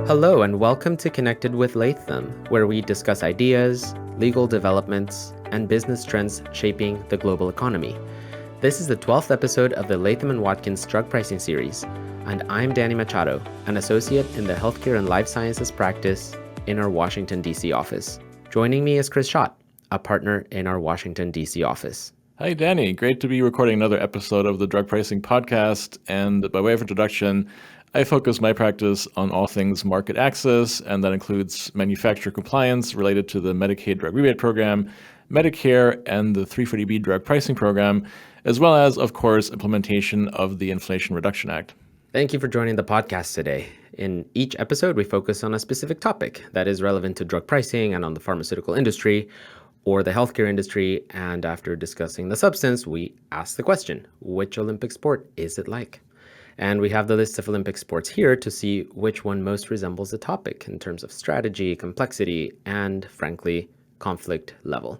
Hello and welcome to Connected with Latham, where we discuss ideas, legal developments, and business trends shaping the global economy. This is the 12th episode of the Latham & Watkins drug pricing series, and I'm Daniel Machado, an associate in the healthcare and life sciences practice in our Washington, D.C. office. Joining me is Chris Schott, a partner in our Washington, D.C. office. Hi, Danny. Great to be recording another episode of the Drug Pricing Podcast. And by way of introduction, I focus my practice on all things market access, and that includes manufacturer compliance related to the Medicaid drug rebate program, Medicare, and the 340B drug pricing program, as well as, of course, implementation of the Inflation Reduction Act. Thank you for joining the podcast today. In each episode, we focus on a specific topic that is relevant to drug pricing and on the pharmaceutical industry or the healthcare industry. And after discussing the substance, we ask the question, which Olympic sport is it like? And we have the list of Olympic sports here to see which one most resembles the topic in terms of strategy, complexity, and frankly, conflict level.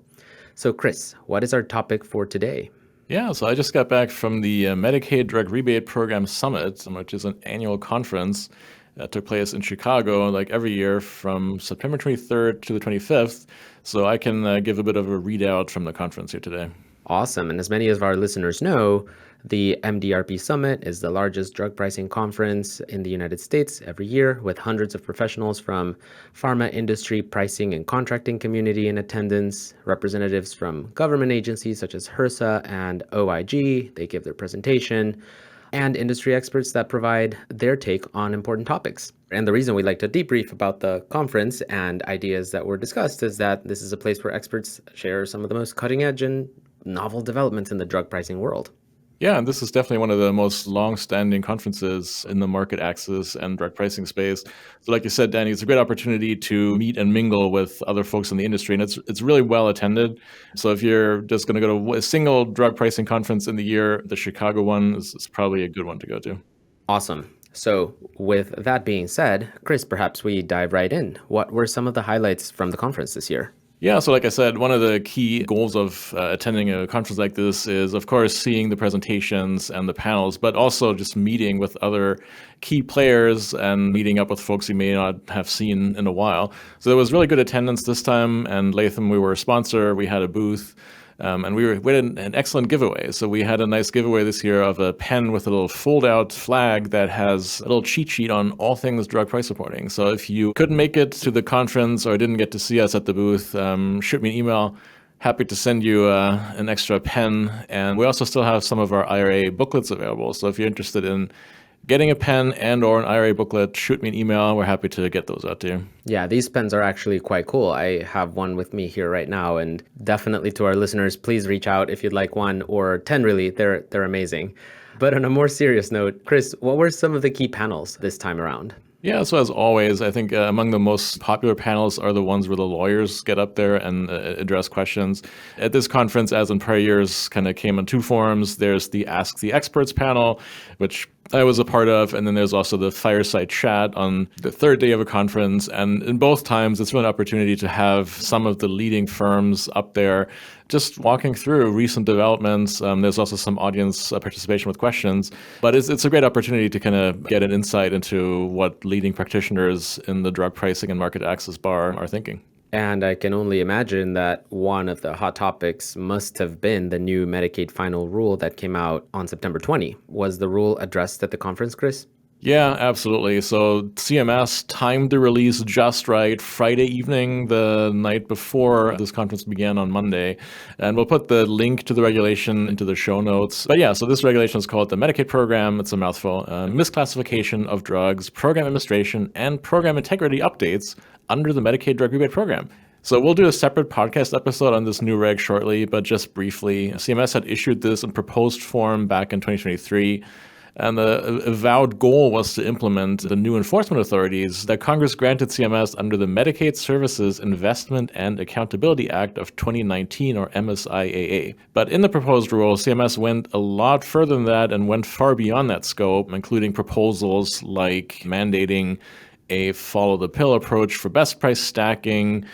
So Chris, what is our topic for today? Yeah, so I just got back from the Medicaid Drug Rebate Program Summit, which is an annual conference that took place in Chicago, like every year from September 23rd to the 25th. So I can give a bit of a readout from the conference here today. Awesome. And as many of our listeners know, the MDRP Summit is the largest drug pricing conference in the United States every year, with hundreds of professionals from pharma industry, pricing, and contracting community in attendance, representatives from government agencies such as HRSA and OIG, they give their presentation, and industry experts that provide their take on important topics. And the reason we like to debrief about the conference and ideas that were discussed is that this is a place where experts share some of the most cutting edge and novel developments in the drug pricing world. Yeah, and this is definitely one of the most long-standing conferences in the market access and drug pricing space. So like you said, Danny, it's a great opportunity to meet and mingle with other folks in the industry, and it's really well attended. So if you're just going to go to a single drug pricing conference in the year, the Chicago one is probably a good one to go to. Awesome. So with that being said, Chris, perhaps we dive right in. What were some of the highlights from the conference this year? Yeah, so like I said, one of the key goals of attending a conference like this is, of course, seeing the presentations and the panels, but also just meeting with other key players and meeting up with folks you may not have seen in a while. So there was really good attendance this time, and Latham, we were a sponsor. We had a booth. And we had an excellent giveaway. So we had a nice giveaway this year of a pen with a little fold-out flag that has a little cheat sheet on all things drug price reporting. So if you couldn't make it to the conference or didn't get to see us at the booth, shoot me an email. Happy to send you an extra pen. And we also still have some of our IRA booklets available. So if you're interested in getting a pen and or an IRA booklet, shoot me an email. We're happy to get those out to you. Yeah, these pens are actually quite cool. I have one with me here right now, and definitely to our listeners, please reach out if you'd like one, or 10 really. They're amazing. But on a more serious note, Chris, what were some of the key panels this time around? Yeah, so as always, I think among the most popular panels are the ones where the lawyers get up there and address questions. At this conference, as in prior years, kind of came in two forms. There's the Ask the Experts panel, which I was a part of, and then there's also the fireside chat on the third day of a conference. And in both times, it's really an opportunity to have some of the leading firms up there just walking through recent developments. There's also some audience participation with questions, but it's a great opportunity to kind of get an insight into what leading practitioners in the drug pricing and market access bar are thinking. And I can only imagine that one of the hot topics must have been the new Medicaid final rule that came out on September 20. Was the rule addressed at the conference, Chris? Yeah, absolutely. So CMS timed the release just right, Friday evening, the night before this conference began on Monday. And we'll put the link to the regulation into the show notes. But yeah, so this regulation is called the Medicaid program. It's a mouthful. Misclassification of drugs, program administration, and program integrity updates under the Medicaid drug rebate program. So we'll do a separate podcast episode on this new reg shortly, but just briefly, CMS had issued this in proposed form back in 2023. And the avowed goal was to implement the new enforcement authorities that Congress granted CMS under the Medicaid Services Investment and Accountability Act of 2019, or MSIAA. But in the proposed rule, CMS went a lot further than that and went far beyond that scope, including proposals like mandating a follow-the-pill approach for best price stacking,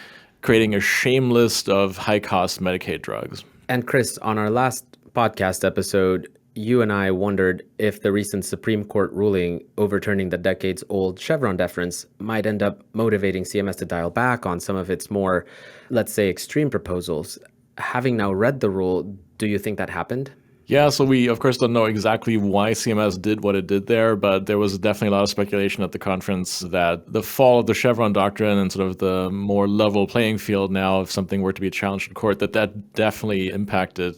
creating a shame list of high-cost Medicaid drugs. And Chris, on our last podcast episode, you and I wondered if the recent Supreme Court ruling overturning the decades-old Chevron deference might end up motivating CMS to dial back on some of its more, let's say, extreme proposals. Having now read the rule, do you think that happened? Yeah, so we, of course, don't know exactly why CMS did what it did there, but there was definitely a lot of speculation at the conference that the fall of the Chevron doctrine and sort of the more level playing field now, if something were to be challenged in court, that definitely impacted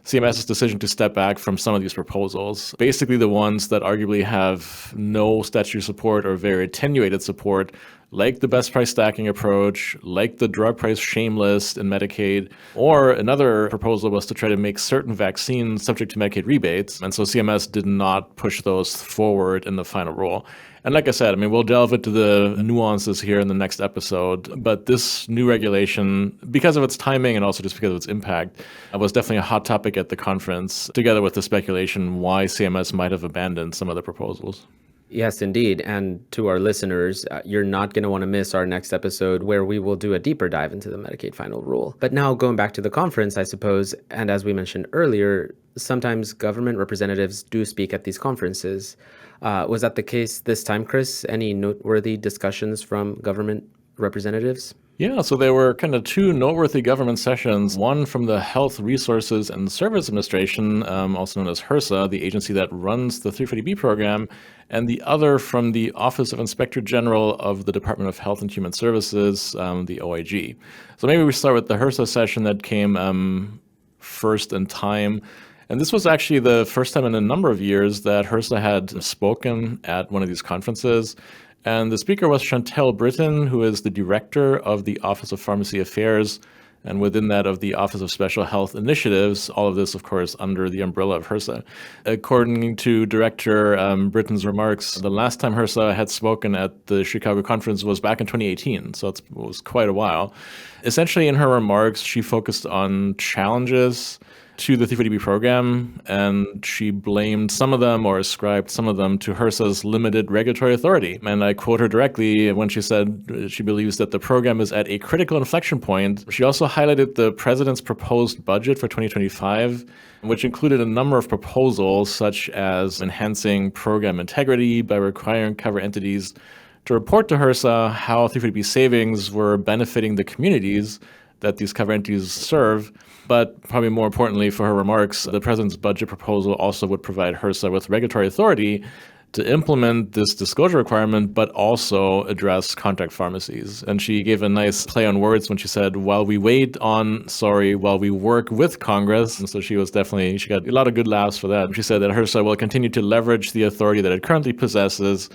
CMS's decision to step back from some of these proposals. Basically, the ones that arguably have no statutory support or very attenuated support, like the best price stacking approach, like the drug price shame list in Medicaid, or another proposal was to try to make certain vaccines subject to Medicaid rebates. And so CMS did not push those forward in the final rule. And like I said, I mean, we'll delve into the nuances here in the next episode, but this new regulation, because of its timing and also just because of its impact, was definitely a hot topic at the conference, together with the speculation why CMS might have abandoned some of the proposals. Yes, indeed. And to our listeners, you're not going to want to miss our next episode where we will do a deeper dive into the Medicaid final rule. But now going back to the conference, I suppose, and as we mentioned earlier, sometimes government representatives do speak at these conferences. Was that the case this time, Chris? Any noteworthy discussions from government representatives? Yeah, so there were kind of two noteworthy government sessions, one from the Health Resources and Service Administration, also known as HRSA, the agency that runs the 340B program, and the other from the Office of Inspector General of the Department of Health and Human Services, the OIG. So maybe we start with the HRSA session that came first in time. And this was actually the first time in a number of years that HRSA had spoken at one of these conferences. And the speaker was Chantel Britton, who is the director of the Office of Pharmacy Affairs, and within that of the Office of Special Health Initiatives, all of this, of course, under the umbrella of HRSA. According to Director Britton's remarks, the last time HRSA had spoken at the Chicago conference was back in 2018, so it was quite a while. Essentially, in her remarks, she focused on challenges to the 340B program, and she blamed some of them or ascribed some of them to HRSA's limited regulatory authority. And I quote her directly when she said she believes that the program is at a critical inflection point. She also highlighted the president's proposed budget for 2025, which included a number of proposals such as enhancing program integrity by requiring cover entities to report to HRSA how 340B savings were benefiting the communities that these cover entities serve. But probably more importantly for her remarks, the president's budget proposal also would provide HRSA with regulatory authority to implement this disclosure requirement, but also address contract pharmacies. And she gave a nice play on words when she said, while we work with Congress. And so she got a lot of good laughs for that. She said that HRSA will continue to leverage the authority that it currently possesses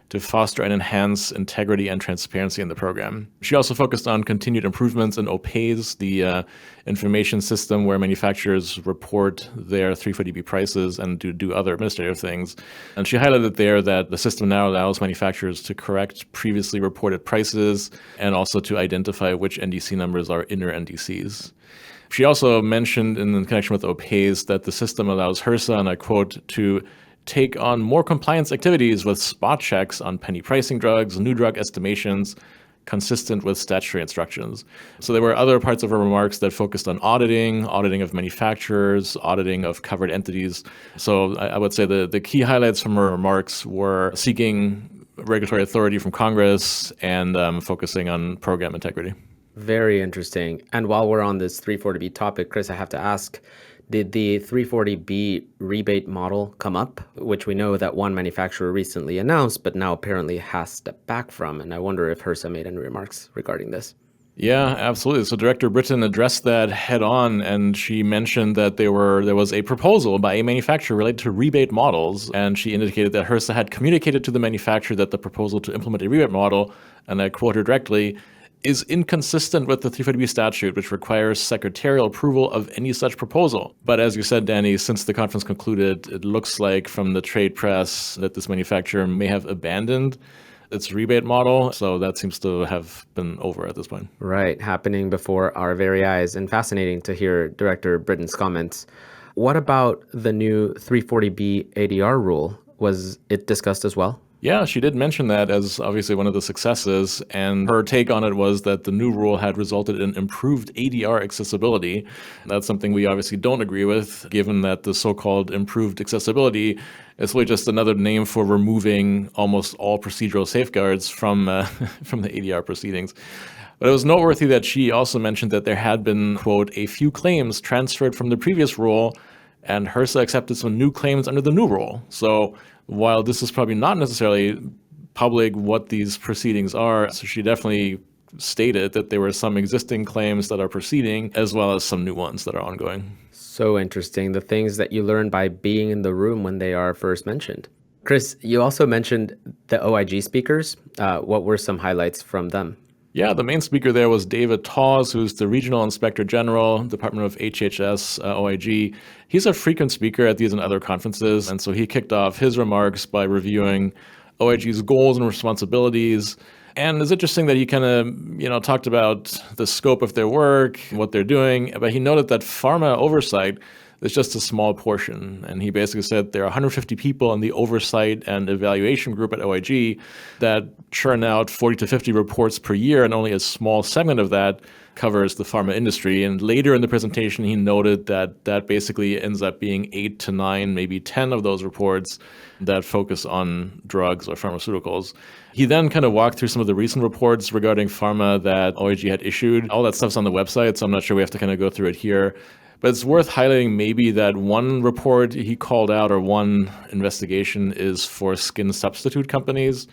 to foster and enhance integrity and transparency in the program. She also focused on continued improvements in OPAYS, the information system where manufacturers report their 340B prices and do other administrative things. And she highlighted there that the system now allows manufacturers to correct previously reported prices and also to identify which NDC numbers are inner NDCs. She also mentioned in connection with OPAYS that the system allows HRSA, and I quote, to take on more compliance activities with spot checks on penny pricing drugs, new drug estimations, consistent with statutory instructions. So there were other parts of her remarks that focused on auditing of manufacturers, auditing of covered entities. So I would say the key highlights from her remarks were seeking regulatory authority from Congress and focusing on program integrity. Very interesting. And while we're on this 340B topic, Chris, I have to ask, did the 340B rebate model come up, which we know that one manufacturer recently announced, but now apparently has stepped back from? And I wonder if HRSA made any remarks regarding this. Yeah, absolutely. So Director Britton addressed that head on, and she mentioned that there was a proposal by a manufacturer related to rebate models, and she indicated that HRSA had communicated to the manufacturer that the proposal to implement a rebate model, and I quote her directly, is inconsistent with the 340B statute, which requires secretarial approval of any such proposal. But as you said, Danny, since the conference concluded, it looks like from the trade press that this manufacturer may have abandoned its rebate model. So that seems to have been over at this point. Right, happening before our very eyes. And fascinating to hear Director Britton's comments. What about the new 340B ADR rule? Was it discussed as well? Yeah, she did mention that as obviously one of the successes, and her take on it was that the new rule had resulted in improved ADR accessibility. That's something we obviously don't agree with, given that the so-called improved accessibility is really just another name for removing almost all procedural safeguards from from the ADR proceedings. But it was noteworthy that she also mentioned that there had been, quote, a few claims transferred from the previous rule, and HRSA accepted some new claims under the new rule. So while this is probably not necessarily public what these proceedings are, so she definitely stated that there were some existing claims that are proceeding as well as some new ones that are ongoing. So interesting. The things that you learn by being in the room when they are first mentioned. Chris, you also mentioned the OIG speakers. What were some highlights from them? Yeah, the main speaker there was David Tawes, who's the Regional Inspector General, Department of HHS, OIG. He's a frequent speaker at these and other conferences, and so he kicked off his remarks by reviewing OIG's goals and responsibilities. And it's interesting that he kind of, talked about the scope of their work, what they're doing, but he noted that pharma oversight is just a small portion. And he basically said there are 150 people in the oversight and evaluation group at OIG that churn out 40 to 50 reports per year, and only a small segment of that covers the pharma industry. And later in the presentation, he noted that that basically ends up being 8 to 9, maybe 10 of those reports that focus on drugs or pharmaceuticals. He then kind of walked through some of the recent reports regarding pharma that OIG had issued. All that stuff's on the website, so I'm not sure we have to kind of go through it here. But it's worth highlighting maybe that one report he called out, or one investigation, is for skin substitute companies.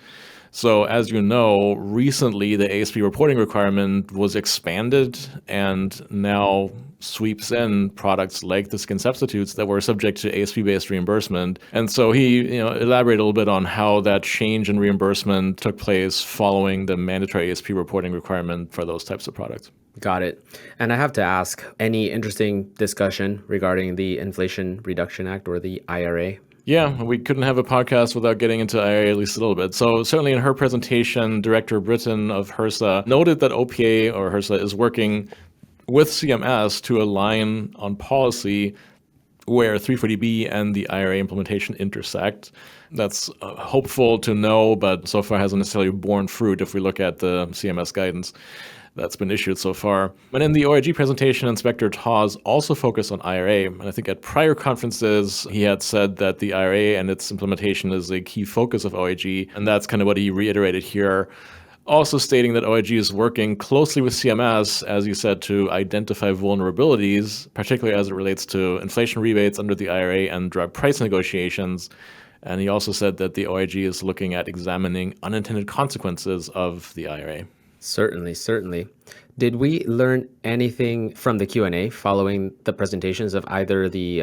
So as you know, recently the ASP reporting requirement was expanded and now sweeps in products like the skin substitutes that were subject to ASP-based reimbursement. And so he elaborated a little bit on how that change in reimbursement took place following the mandatory ASP reporting requirement for those types of products. Got it. And I have to ask, any interesting discussion regarding the Inflation Reduction Act, or the IRA? Yeah, we couldn't have a podcast without getting into IRA at least a little bit. So certainly in her presentation, Director Britton of HRSA noted that OPA, or HRSA, is working with CMS to align on policy where 340B and the IRA implementation intersect. That's hopeful to know, but so far hasn't necessarily borne fruit if we look at the CMS guidance that's been issued so far. And in the OIG presentation, Inspector Tawes also focused on IRA. And I think at prior conferences, he had said that the IRA and its implementation is a key focus of OIG. And that's kind of what he reiterated here. Also stating that OIG is working closely with CMS, as you said, to identify vulnerabilities, particularly as it relates to inflation rebates under the IRA and drug price negotiations. And he also said that the OIG is looking at examining unintended consequences of the IRA. Certainly. Did we learn anything from the Q&A following the presentations of either the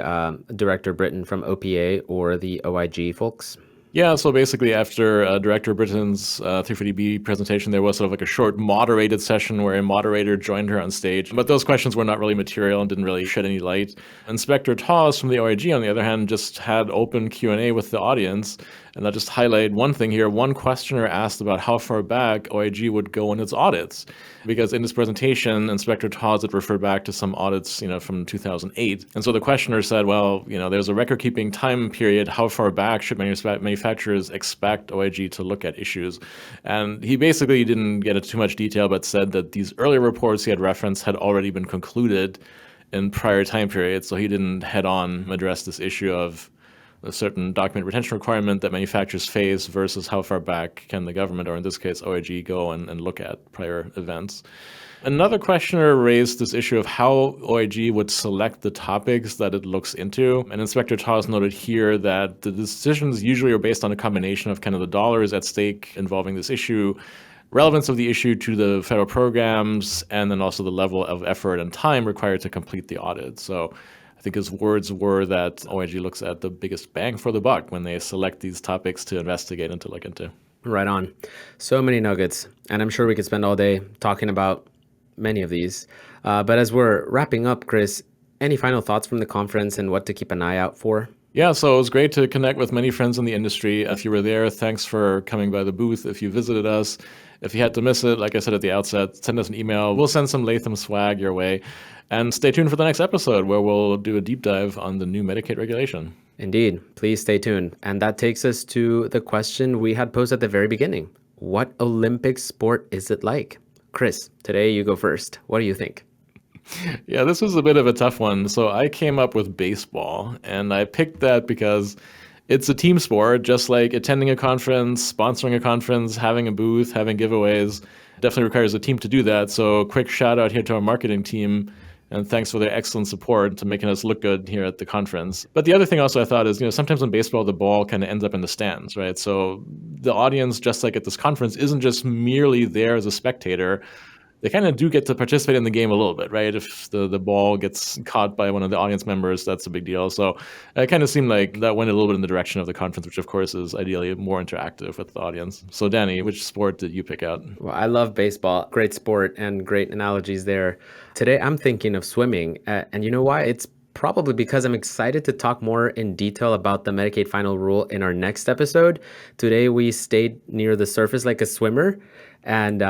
Director Britton from OPA or the OIG folks? Yeah, so basically after Director Britton's 340B presentation, there was sort of like a short moderated session where a moderator joined her on stage. But those questions were not really material and didn't really shed any light. Inspector Tawes from the OIG, on the other hand, just had open Q&A with the audience. And I'll just highlight one thing here. One questioner asked about how far back OIG would go in its audits. Because in this presentation, Inspector Tawes had referred back to some audits, from 2008. And so the questioner said, well, there's a record-keeping time period. How far back should manufacturers expect OIG to look at issues? And he basically didn't get into too much detail, but said that these earlier reports he had referenced had already been concluded in prior time periods. So he didn't head-on address this issue of a certain document retention requirement that manufacturers face versus how far back can the government, or in this case OIG, go and look at prior events. Another questioner raised this issue of how OIG would select the topics that it looks into. And Inspector Tawes noted here that the decisions usually are based on a combination of kind of the dollars at stake involving this issue, relevance of the issue to the federal programs, and then also the level of effort and time required to complete the audit. So I think his words were that OIG looks at the biggest bang for the buck when they select these topics to investigate and to look into. Right on. So many nuggets, and I'm sure we could spend all day talking about many of these. But as we're wrapping up, Chris, any final thoughts from the conference and what to keep an eye out for? Yeah, so it was great to connect with many friends in the industry. If you were there, thanks for coming by the booth. If you visited us, if you had to miss it, like I said at the outset, send us an email. We'll send some Latham swag your way. And stay tuned for the next episode where we'll do a deep dive on the new Medicaid regulation. Indeed. Please stay tuned. And that takes us to the question we had posed at the very beginning. What Olympic sport is it like? Chris, today you go first. What do you think? Yeah, this was a bit of a tough one. So I came up with baseball, and I picked that because it's a team sport, just like attending a conference, sponsoring a conference, having a booth, having giveaways. Definitely requires a team to do that. So quick shout out here to our marketing team, and thanks for their excellent support to making us look good here at the conference. But the other thing also I thought is, sometimes in baseball, the ball kind of ends up in the stands, right? So the audience, just like at this conference, isn't just merely there as a spectator. They kind of do get to participate in the game a little bit, right? If the ball gets caught by one of the audience members, that's a big deal. So it kind of seemed like that went a little bit in the direction of the conference, which of course is ideally more interactive with the audience. So Danny, which sport did you pick out? Well, I love baseball. Great sport and great analogies there. Today, I'm thinking of swimming. And you know why? It's probably because I'm excited to talk more in detail about the Medicaid final rule in our next episode. Today, we stayed near the surface like a swimmer. And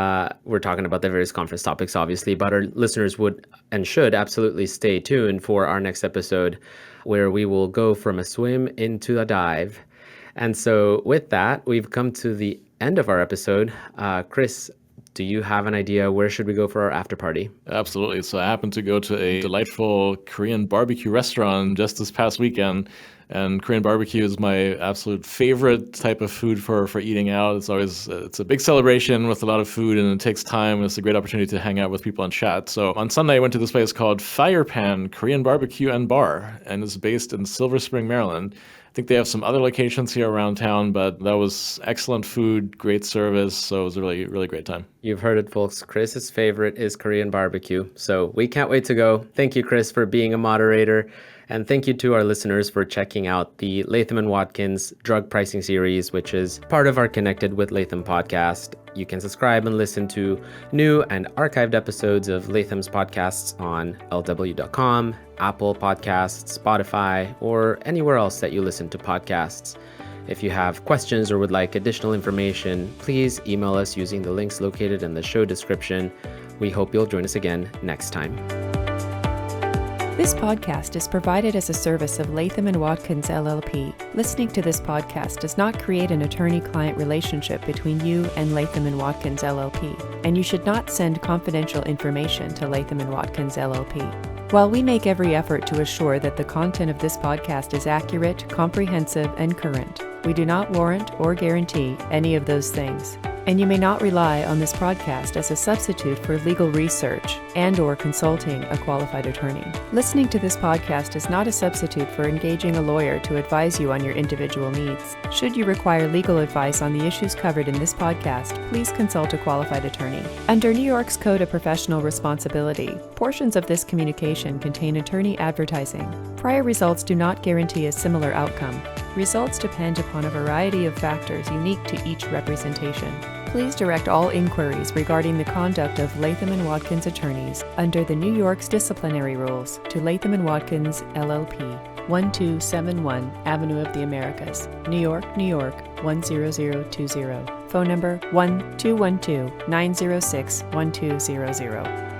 we're talking about the various conference topics, obviously, but our listeners would and should absolutely stay tuned for our next episode where we will go from a swim into a dive. And so with that, we've come to the end of our episode. Chris, do you have an idea where should we go for our after party? Absolutely. So I happened to go to a delightful Korean barbecue restaurant just this past weekend. And Korean barbecue is my absolute favorite type of food for eating out. It's a big celebration with a lot of food, and it takes time. It's a great opportunity to hang out with people and chat. So on Sunday, I went to this place called Fire Pan Korean Barbecue and Bar, and it's based in Silver Spring, Maryland. I think they have some other locations here around town, but that was excellent food, great service. So it was a really, really great time. You've heard it, folks. Chris's favorite is Korean barbecue. So we can't wait to go. Thank you, Chris, for being a moderator. And thank you to our listeners for checking out the Latham and Watkins drug pricing series, which is part of our Connected with Latham podcast. You can subscribe and listen to new and archived episodes of Latham's podcasts on lw.com, Apple Podcasts, Spotify, or anywhere else that you listen to podcasts. If you have questions or would like additional information, please email us using the links located in the show description. We hope you'll join us again next time. This podcast is provided as a service of Latham and Watkins LLP. Listening to this podcast does not create an attorney-client relationship between you and Latham and Watkins LLP, and you should not send confidential information to Latham and Watkins LLP. While we make every effort to assure that the content of this podcast is accurate, comprehensive, and current, we do not warrant or guarantee any of those things. And you may not rely on this podcast as a substitute for legal research and/or consulting a qualified attorney. Listening to this podcast is not a substitute for engaging a lawyer to advise you on your individual needs. Should you require legal advice on the issues covered in this podcast, please consult a qualified attorney. Under New York's Code of Professional Responsibility, portions of this communication contain attorney advertising. Prior results do not guarantee a similar outcome. Results depend upon a variety of factors unique to each representation. Please direct all inquiries regarding the conduct of Latham and Watkins attorneys under the New York's disciplinary rules to Latham & Watkins, LLP, 1271 Avenue of the Americas, New York, New York, 10020. Phone number 1-212-906-1200.